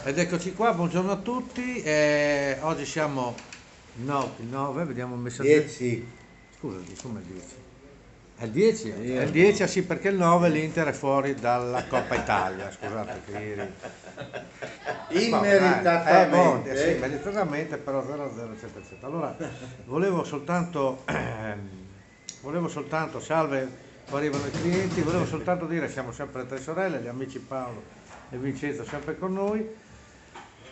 Ed eccoci qua, buongiorno a tutti. Oggi siamo il 9, vediamo il messaggio. 10. Scusami, come il 10? È il 10? È il Io 10, no. ah sì, perché il 9 l'Inter è fuori dalla Coppa Italia. Scusate che ieri. Vabbè, dai, sì, Immeritatamente. meritatamente, però 0-0, eccetera, eccetera. Allora, volevo soltanto, salve, poi arrivano i clienti, volevo soltanto dire, siamo sempre le tre sorelle, gli amici Paolo e Vincenzo sempre con noi.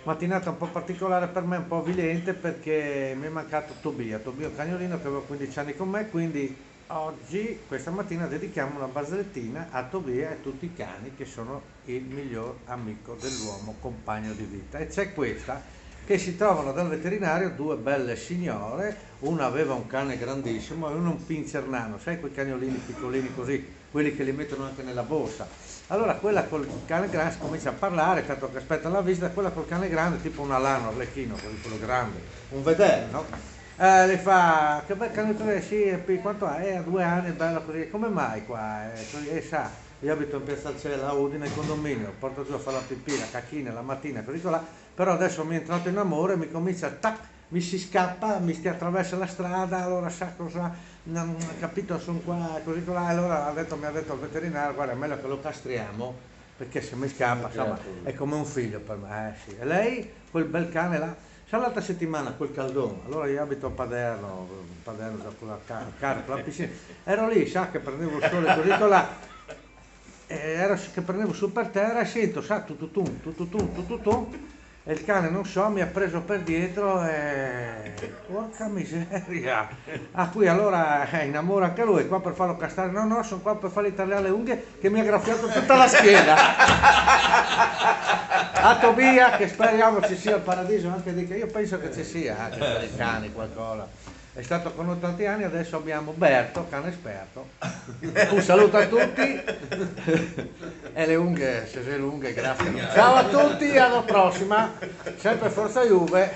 Mattinata un po' particolare per me, un po' avvilente perché mi è mancato Tobia cagnolino che aveva 15 anni con me, quindi oggi, questa mattina, dedichiamo una barzelletta a Tobia e a tutti i cani che sono il miglior amico dell'uomo, compagno di vita. E c'è questa che si trovano dal veterinario due belle signore, una aveva un cane grandissimo e una un pincher nano, sai quei cagnolini piccolini così, quelli che li mettono anche nella borsa. Allora quella col cane grande comincia a parlare, tanto che aspetta la visita, quella col cane grande, tipo un alano, arlecchino, quello grande, un vedere, no? Le fa, che bel cane tu è, sì, quanto ha? Ha 2 anni, bello così, come mai qua? Sa, io abito in Piazza Alcella, a Udine, in condominio, porto giù a fare la pipì, la cacchina, la mattina, così là, però adesso mi è entrato in amore, mi comincia, tac, mi si scappa, mi si attraversa la strada, allora sa cosa, non ho capito, sono qua, così là, allora mi ha detto il veterinario, guarda, è meglio che lo castriamo, perché se mi scappa, Una insomma, è creatura. come un figlio per me, sì. E lei, quel bel cane là, sa l'altra settimana, quel caldone, allora io abito a Paderno, da quella con la piscina, ero lì, sa, che prendevo il sole, così là, era che prendevo su per terra e sento, sa, tututun, tututun, tututun, e il cane, non so, mi ha preso per dietro e... Porca miseria! Ah, qui allora innamora anche lui, è qua per farlo castrare. No, no, sono qua per fargli tagliare le unghie che mi ha graffiato tutta la schiena. A Tobia, che speriamo ci sia il paradiso anche di che io penso che ci sia anche per i cani qualcosa. È stato con noi tanti anni, adesso abbiamo Berto, cane esperto. Un saluto a tutti e le unghie, se sei lunghe, grazie. Ciao a tutti, alla prossima, sempre Forza Juve.